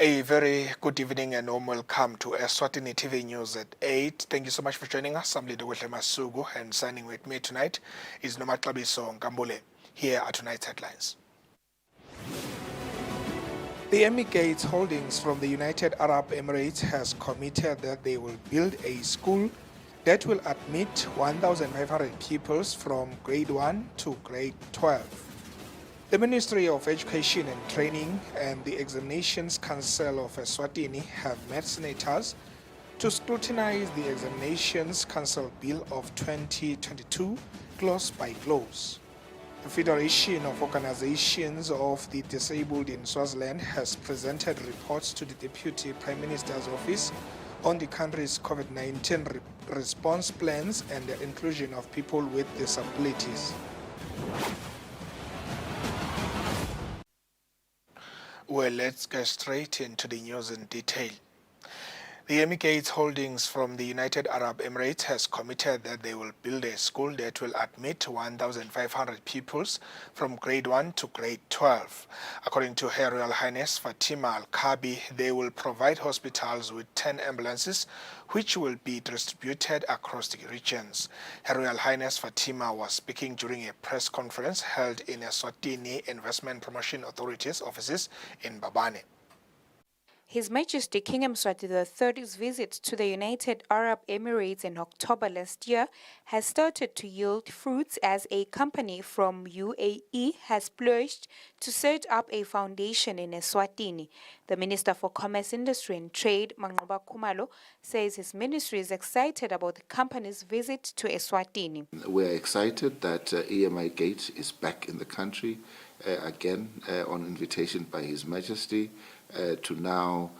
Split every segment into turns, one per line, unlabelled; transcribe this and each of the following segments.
A very good evening and warm welcome to Eswatini TV News at 8. Thank you so much for joining us. I'm Lido Masugu, and signing with me tonight is Nomatlabiso Ngambule. Here are tonight's headlines. The Gates Holdings from the United Arab Emirates has committed that they will build a school that will admit 1,500 pupils from grade 1 to grade 12. The Ministry of Education and Training and the Examinations Council of Eswatini have met senators to scrutinize the Examinations Council Bill of 2022 clause by clause. The Federation of Organizations of the Disabled in Swaziland has presented reports to the Deputy Prime Minister's office on the country's COVID-19 response plans and the inclusion of people with disabilities. Well, let's get straight into the news in detail. The Gates Holdings from the United Arab Emirates has committed that they will build a school that will admit 1,500 pupils from grade 1 to grade 12. According to Her Royal Highness Fatima Al-Kabi, they will provide hospitals with 10 ambulances which will be distributed across the regions. Her Royal Highness Fatima was speaking during a press conference held in Eswatini Investment Promotion Authority's offices in Babane.
His Majesty King Mswati III's visit to the United Arab Emirates in October last year has started to yield fruits as a company from UAE has pledged to set up a foundation in Eswatini. The Minister for Commerce, Industry and Trade, Mangoba Kumalo, says his ministry is excited about the company's visit to Eswatini.
We are excited that EMI Gate is back in the country again on invitation by His Majesty to now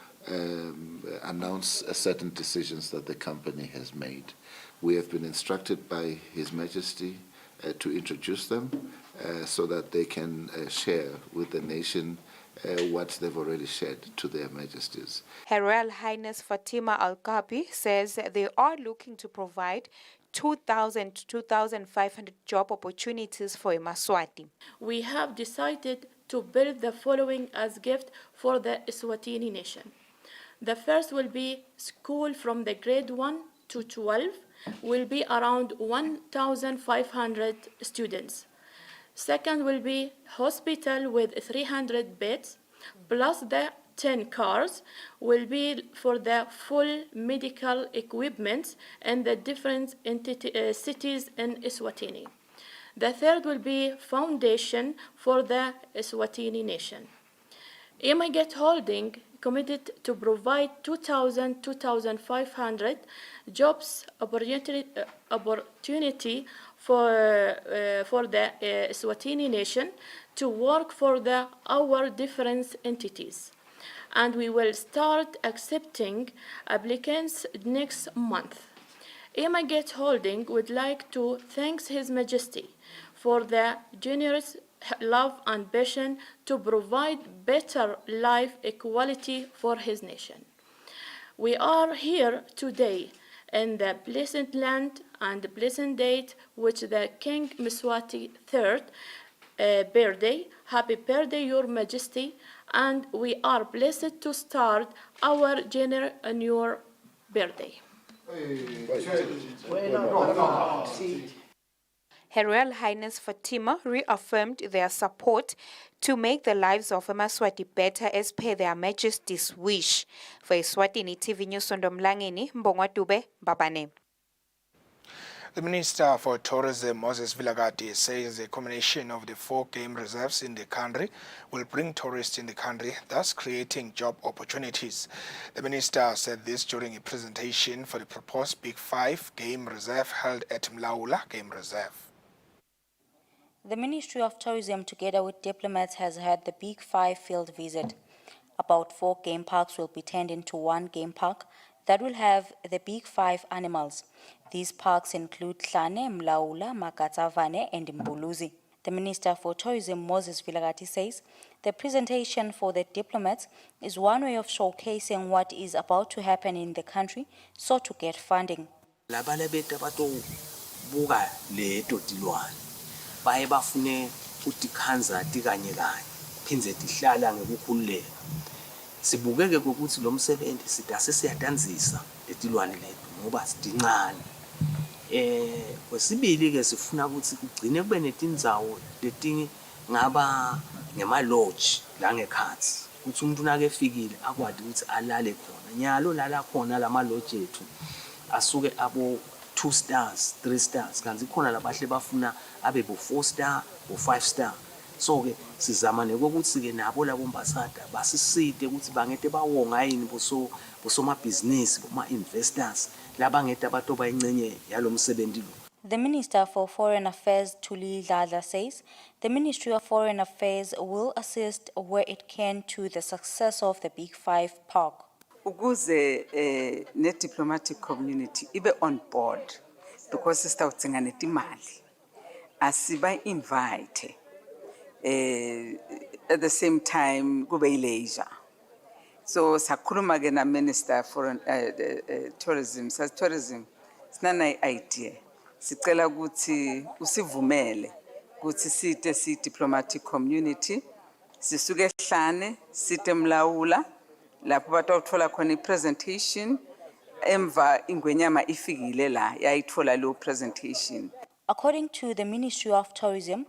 announce certain decisions that the company has made. We have been instructed by His Majesty to introduce them so that they can share with the nation what they've already shared to their Majesties.
Her Royal Highness Fatima Al-Kabi says they are looking to provide 2,000 to 2,500 job opportunities for Maswati.
We have decided to build the following as gift for the Eswatini nation. The first will be school from the grade 1 to 12, will be around 1,500 students. Second will be hospital with 300 beds, plus the 10 cars will be for the full medical equipment in the different cities in Eswatini. The third will be foundation for the Eswatini nation. Gate Holding committed to provide 2,000 to 2,500 jobs opportunity for the Eswatini nation to work for our different entities. And we will start accepting applicants next month. Gate Holding would like to thank His Majesty for the generous love and passion to provide better life equality for his nation. We are here today in the pleasant land and pleasant date which the King Mswati III birthday. Happy birthday, Your Majesty, and we are blessed to start our dinner on your birthday.
Her Royal Highness Fatima reaffirmed their support to make the lives of Maswati better as per their Majesty's wish. For Eswatini TV News, Sondomlangeni, Mbongwatube, Babane.
The Minister for Tourism, Moses Vilagati, says the combination of the 4 game reserves in the country will bring tourists in the country, thus creating job opportunities. The Minister said this during a presentation for the proposed Big 5 game reserve held at Mlaula Game Reserve.
The Ministry of Tourism, together with diplomats, has had the Big 5 field visit. About 4 game parks will be turned into 1 game park that will have the Big 5 animals. These parks include Tlane, Mlaula, Makatsavane, and Mbuluzi. The Minister for Tourism, Moses Vilagati, says the presentation for the diplomats is one way of showcasing what is about to happen in the country, so to get funding.
baye bafune utikhanza tikanye kanye phindze tihlala ngekukhululeka sibukeke ukuthi lo msebenzi sidase siyadanzisa letilwane lethu ngoba sidincane. Kwesibili ke sifuna ukuthi kugcine kube netindzawo leti ngaba ngema-lodge la ngekhatsi ukuthi umuntu nake efikile akwadi ukuthi alale khona. Nyalo lala khona lama-lodge ethu asuke abo 2 stars, 3 stars, kanti khona labahle bafuna abe bo 4 star, bo 5 star. So ke sizama nekokuthi ke nabo labo mbasada basisite ukuthi bangete bawonga yini bosomabhizinisi boma-investors labangete abatoba ingcenye yalo msebenzi lo.
The Minister for Foreign Affairs, Thuli Dladla, says the Ministry of Foreign Affairs will assist where it can to the success of the Big Five Park.
Ukuze ne diplomatic community ibe on board because sisawudinga netimali asiba invite at the same time kube leisure. So sakhuluma ke na Minister for tourism sinana idea sicela ukuthi usivumele ukuthi site si diplomatic community sisuke ehlane site mlawula lapho batawuthola khona i-presentation emva ingwenyama ifikile la yayithola lo presentation.
According to the Ministry of Tourism,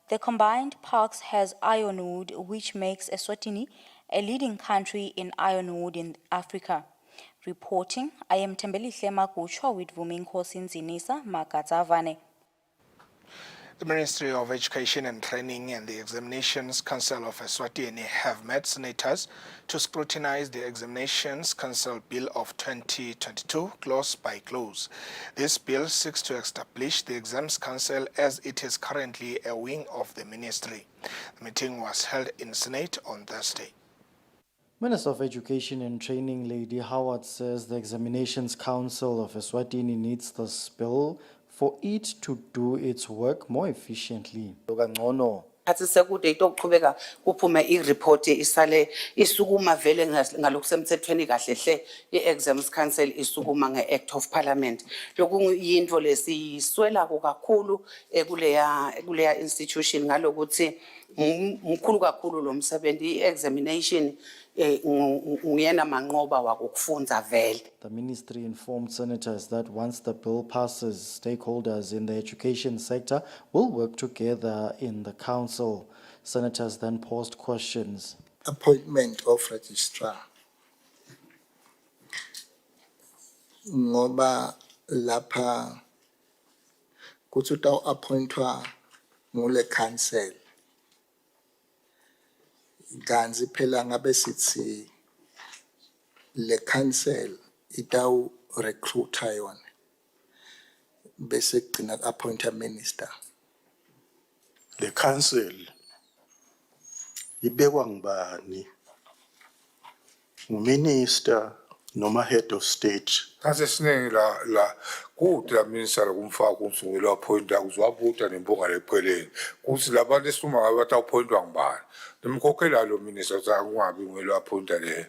the combined parks has ironwood, which makes Eswatini a leading country in ironwood in Africa. Reporting, I am Tembelihle Makuchwa with Vuminkosi Nzinisa Makatavane.
The Ministry of Education and Training and the Examinations Council of Eswatini have met senators to scrutinize the Examinations Council Bill of 2022 clause by clause. This bill seeks to establish the Exams Council as it is currently a wing of the ministry. The meeting was held in Senate on Thursday.
Minister of Education and Training Lady Howard says the Examinations Council of Eswatini needs this bill for it to do its work more efficiently.
Hathi sekude itokuqhubeka kuphume ireport isale isukuma vele ngalokusemthethweni kahle hle i-Exams Council isukuma nge-Act of Parliament. Lokhu yinto lesiswela kakhulu kuleya institution ngalokuthi mkhulu kakhulu lo msebenzi i-examination nguyena manqoba wakufunda vele.
The ministry informed senators that once the bill passes, stakeholders in the education sector will work together in the council. Senators then posed questions.
Appointment of registrar. Ngoba lapha kuthi appointwa ngule council. Ganzi phela ngabe sithi le council itawu recruiter yona bese kugcina appoint a minister.
The council ibekwa ngubani? Minister noma head of state?
Kase siningi la kude la minister kumfaka kumsungula appointa kuzowabuta nempunga lepheleni kuthi labantu esifuma ngabe batawappointwa ngubani nemkhokhela lo minister zakungabi ngelo appointa le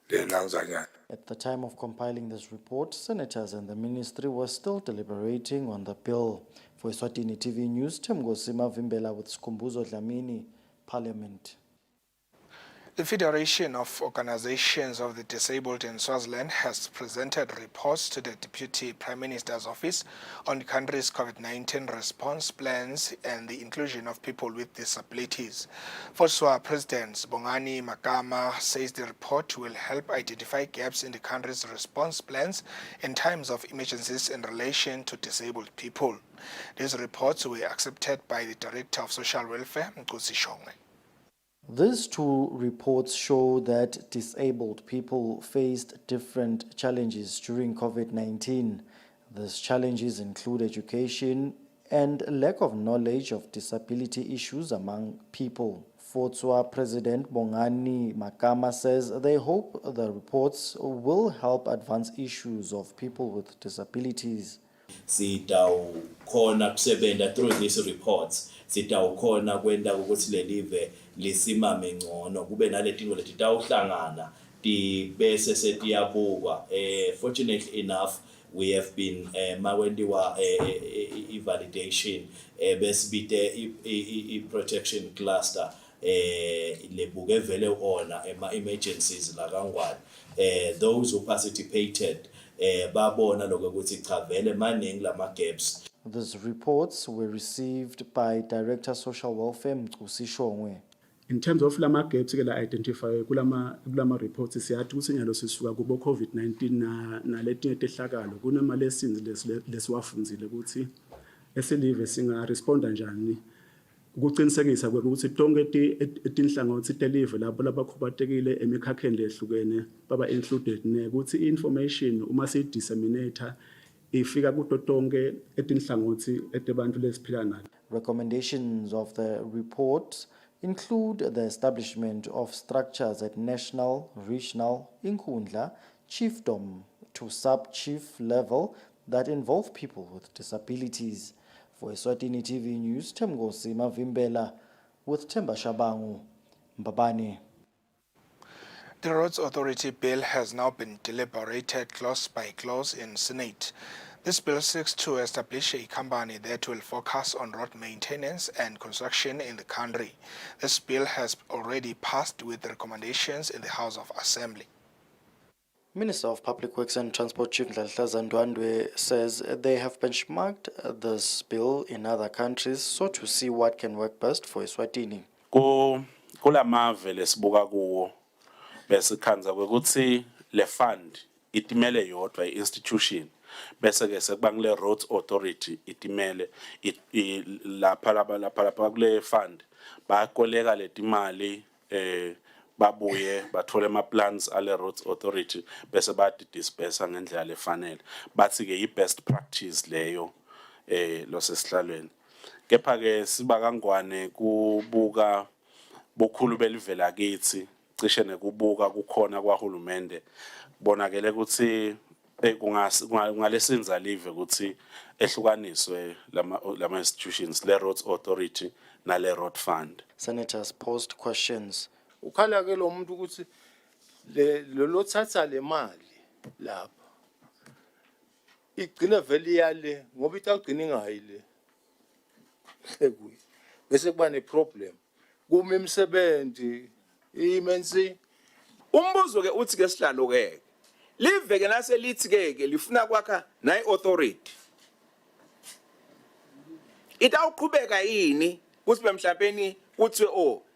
langzanyana.
At the time of compiling this report, senators and the ministry were still deliberating on the bill. For Eswatini TV News, Temgosima Vimbela with Skumbuzo Dlamini, Parliament.
The Federation of Organizations of the Disabled in Swaziland has presented reports to the Deputy Prime Minister's Office on the country's COVID-19 response plans and the inclusion of people with disabilities. FOSWA President Bongani Makama says the report will help identify gaps in the country's response plans in times of emergencies in relation to disabled people. These reports were accepted by the Director of Social Welfare, Nkosi Shongwe.
These two reports show that disabled people faced different challenges during COVID-19. These challenges include education and lack of knowledge of disability issues among people. FOTSWA President Bongani Makama says they hope the reports will help advance issues of people with disabilities.
Sitawukhona kusebenta through these reports sitawukhona kwenda ukuthi lelive lisimame ngcono kube naletinto leti tawuhlangana bese setiyabukwa. Fortunately enough we have been makwendiwa validation besibite i protection cluster lebuke vele ona emergencies la kangwane those who participated babona lokho ukuthi cha vele maningi lama gaps.
These reports were received by Director Social Welfare Mcusi Shongwe.
In terms of lama gaps ke la identify kulama reports siyathi ukuthi nyalo sisuka kubo COVID-19 na letinye tehlakalo kunama lessons lesiwafundzile ukuthi esilive singa responda njani ukuqinisekisa ukuthi tonke etinhlangothi telive lapho labakhubatekile emikhakheni lehlukene baba included nekuthi information uma si disseminator ifika kuto tonke etinhlangothi etebantu lesiphila nalo.
Recommendations of the report include the establishment of structures at national, regional, inkundla, chiefdom to sub-chief level that involve people with disabilities. For Eswatini TV News, Temgosi Mavimbela with Temba Shabangu, Mbabane.
The Roads Authority bill has now been deliberated clause by clause in Senate. This bill seeks to establish a company that will focus on road maintenance and construction in the country. This bill has already passed with recommendations in the House of Assembly.
Minister of Public Works and Transport Chief Ndlahlaza Ndwandwe says they have benchmarked this bill in other countries so to see what can work best for Eswatini.
Kulamave lesibuka kuwo bese khanza ukuthi le fund itimele yodwa institution bese ke sekubangile Roads Authority itimele lapha kule fund bakoleka letimali babuye bathole ama plans ale Roads Authority bese bathi disperse ngendlela lefanele bathi ke i-best practice leyo lo sesihlalweni kepha ke siba kangwane kubuka bokhulu belivela kithi cishe nekubuka kukhona kwaHulumende bonakele ukuthi kungalesenza live ukuthi ehlukaniswe lama institutions le Roads Authority na le Road Fund.
Senators posed questions.
Ukhala ke lo muntu ukuthi lo thatha le mali lapha igcina vele yale ngoba itagcina ingayile ekuyi bese kuba ne problem kuma imisebenzi imensi
umbuzo ke uthi ke sihlalo ke live ke nase lithi ke lifuna kwakha nayi authority itawuqhubeka yini kuthi bemhlapeni kuthi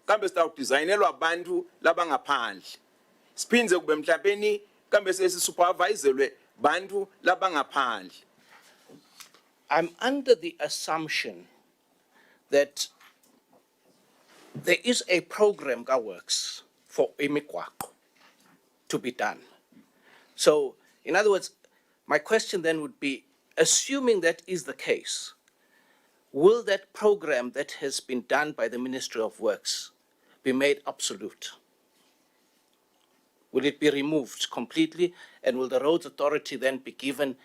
kambe sitawu designelwa abantu labangaphandle siphinze kube mhlapeni kambe sesisuperviselwe bantu labangaphandle.
I'm under the assumption that there is a program that works for imigwaqo to be done. So, in other words, my question then would be, assuming that is the case, will that program that has been done by the Ministry of Works be made absolute? Will it be removed completely, and will the Roads Authority then be given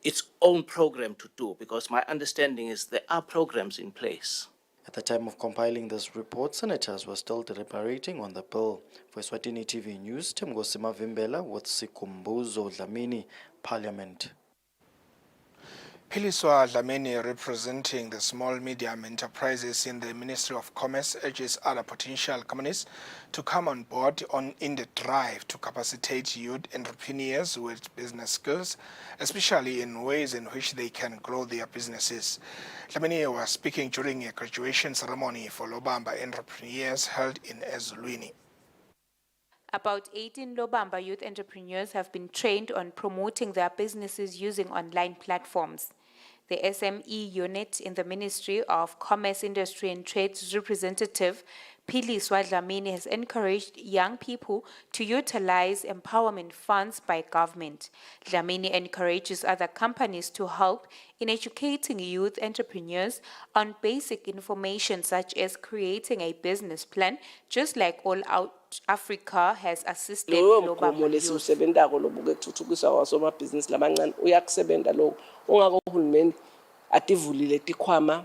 its own program to do? Because my understanding is there are programs in place.
At the time of compiling this report, senators were still deliberating on the bill. For Eswatini TV News, Temgosi Mavimbela with Sikumbuzo Dlamini, Parliament.
Philiswa Dlamini, representing the small medium enterprises in the Ministry of Commerce, urges other potential companies to come on board in the drive to capacitate youth entrepreneurs with business skills, especially in ways in which they can grow their businesses. Dlamini was speaking during a graduation ceremony for Lobamba entrepreneurs held in Eswatini.
About 18 Lobamba youth entrepreneurs have been trained on promoting their businesses using online platforms. The SME unit in the Ministry of Commerce, Industry and Trade's representative, Philiswa Dlamini, has encouraged young people to utilize empowerment funds by government. Dlamini encourages other companies to help in educating youth entrepreneurs on basic information such as creating a business plan, just like All Out Africa has assisted Lobamba youth.
Uhulumeni ativulile tikhwama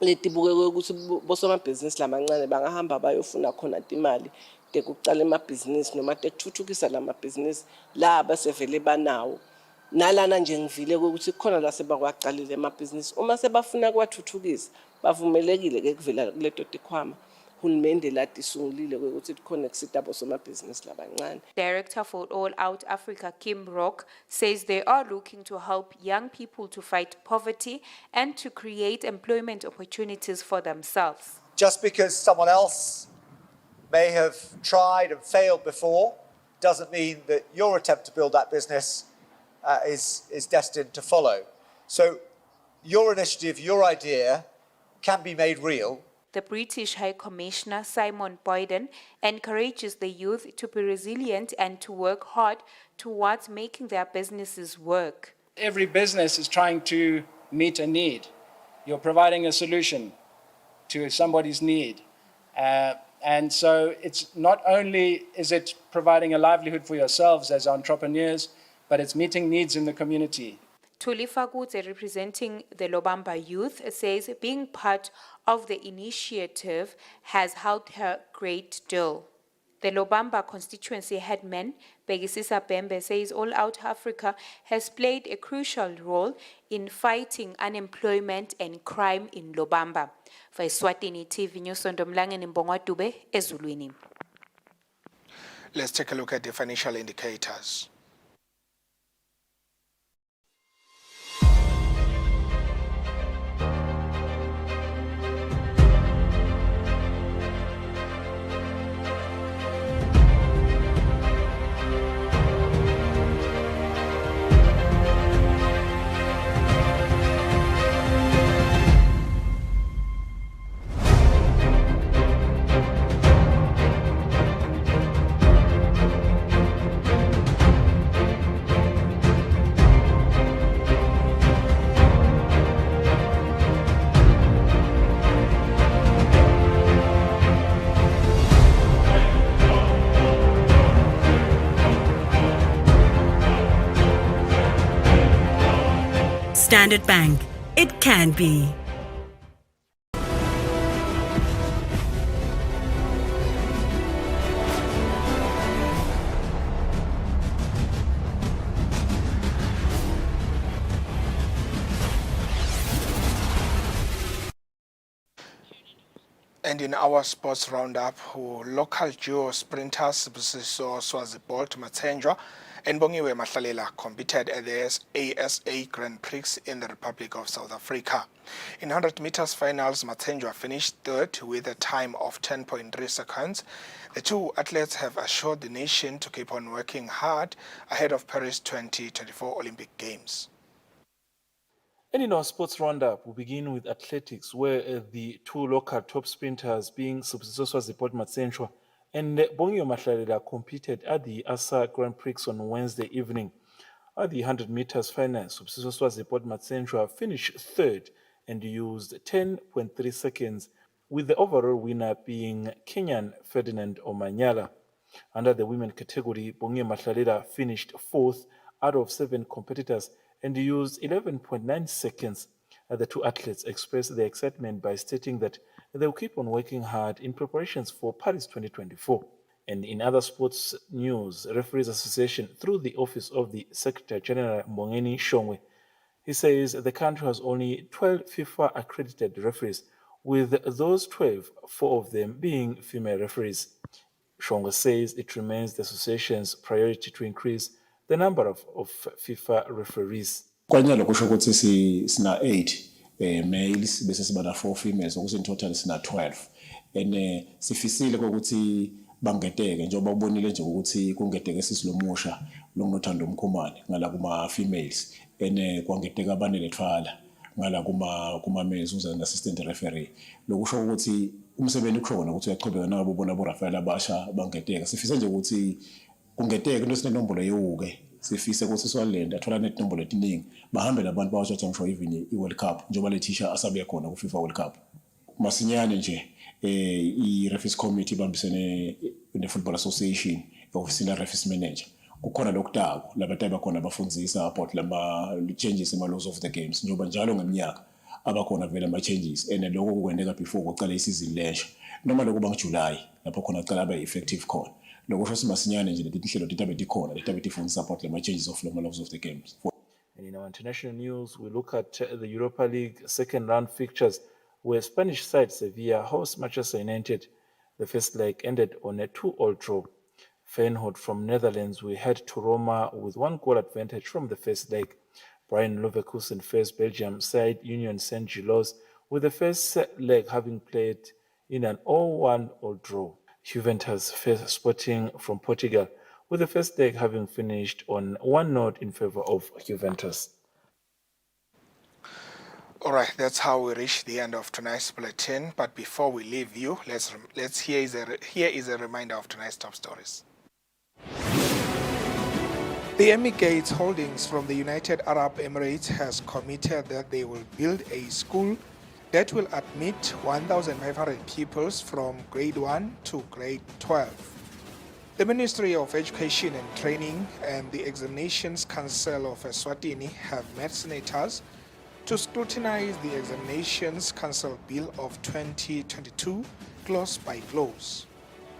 letibukeke ukuthi bosomabhizinisi lamancane bangahamba bayofuna khona imali tekuqala emabhizinisi noma tekuthuthukisa lamabhizinisi la abasevele banawo nalana nje ngivile ukuthi khona la sebakwaqalile emabhizinisi uma sebafuna kwathuthukisa bavumelekile ke kuvela kuleto tikhwama hulumende lati sungulile ukuthi connect abosomabhizinisi labancane.
Director for All Out Africa, Kim Rock, says they are looking to help young people to fight poverty and to create employment opportunities for themselves.
Just because someone else may have tried and failed before doesn't mean that your attempt to build that business is destined to follow. So your initiative, your idea can be made real.
The British High Commissioner, Simon Boyden, encourages the youth to be resilient and to work hard towards making their businesses work.
Every business is trying to meet a need. You're providing a solution to somebody's need. And so it's not only is it providing a livelihood for yourselves as entrepreneurs, but it's meeting needs in the community.
Tuli Fagutse, representing the Lobamba youth, says being part of the initiative has helped her great deal. The Lobamba constituency headman, Begisisa Bembe, says All Out Africa has played a crucial role in fighting unemployment and crime in Lobamba. For Eswatini TV News, Ndomlangeni Mbongwa Dube, Ezulwini.
Let's take a look at the financial indicators.
Standard Bank. It can be.
And in our sports roundup, local duo sprinters Busiso Swazibolt Matsenjwa and Bongiwe Mahlalela competed at the ASA Grand Prix in the Republic of South Africa. In 100 meters finals, Matsenjwa finished third with a time of 10.3 seconds. The two athletes have assured the nation to keep on working hard ahead of Paris 2024 Olympic Games.
And in our sports roundup, we begin with athletics, where the two local top sprinters, being Subsiso Swaziport Matsenjwa and Bongiwe Mahlalela, competed at the ASA Grand Prix on Wednesday evening. At the 100 meters final, Subsiso Swaziport Matsenjwa finished third and used 10.3 seconds, with the overall winner being Kenyan Ferdinand Omanyala. Under the women category, Bongiwe Mahlalela finished fourth out of 7 competitors and used 11.9 seconds. The two athletes expressed their excitement by stating that they will keep on working hard in preparations for Paris 2024. And in other sports news, Referees Association, through the office of the Secretary General Mbongeni Shongwe, he says the country has only 12 FIFA accredited referees, with those 12, 4 of them being female referees. Shongwe says it remains the association's priority to increase the number of FIFA referees.
Kwanyalo kusho ukuthi sina 8 males bese siba na 4 females ukuthi in total sina 12 and sifisile ukuthi bangeteke njengoba ubonile nje ukuthi kungeteke sisilomusha longothando umkhumane ngala kuma females and kwangeteka abanele thwala ngala kuma males uza assistant referee lokusho ukuthi umsebenzi ukhona ukuthi uyachobeka nabo bona bo Rafael abasha bangeteka sifise nje ukuthi kungeteke into sinenombolo yewuke sifise ukuthi siwalenda athola netinombolo etiningi bahambe nabantu bawashatha ngisho even i-World Cup njengoba le thisha asabe khona ku FIFA World Cup masinyane nje i-Referees Committee bambisene ne Football Association office la Referees Manager kukhona lokutako labantu abakhona abafundzisa about lama changes ema laws of the games njengoba njalo ngeminyaka abakhona vele ama changes and lokho kukwendeka before kuqala isizini lesha noma lokho banguJuly lapho khona aqala abe effective khona lokusho simasinyane nje letinhlelo titabe tikhona letabe tifundisa about lama changes of lama laws of the games.
And in our international news, we look at the Europa League second round fixtures, where Spanish side Sevilla hosts Manchester United. The first leg ended on a 2-2 draw. Feyenoord from Netherlands will head to Roma with 1-goal advantage from the first leg. Brian Leverkusen faced Belgium side Union Saint-Gilloise, with the first leg having played in an 0-1 draw. Juventus faced Sporting from Portugal, with the first leg having finished on 1-0 in favor of Juventus.
All right, that's how we reach the end of tonight's bulletin. But before we leave you, here is a reminder of tonight's top stories. The Emigates Holdings from the United Arab Emirates has committed that they will build a school that will admit 1,500 pupils from grade 1 to grade 12. The Ministry of Education and Training and the Examinations Council of Eswatini have met senators to scrutinize the Examinations Council Bill of 2022 clause by clause.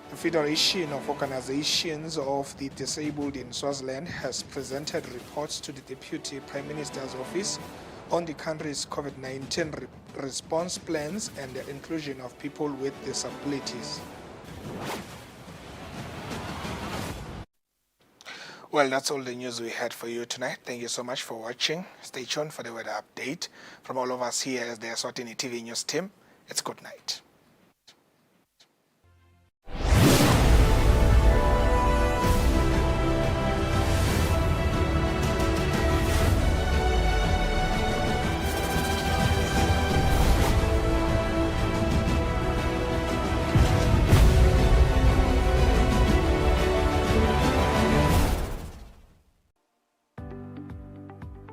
The Federation of Organizations of the Disabled in Swaziland has presented reports to the Deputy Prime Minister's Office on the country's COVID-19 response plans and the inclusion of people with disabilities. Well, that's all the news we had for you tonight. Thank you so much for watching. Stay tuned for the weather update. From all of us here as the Eswatini TV News team, it's good night.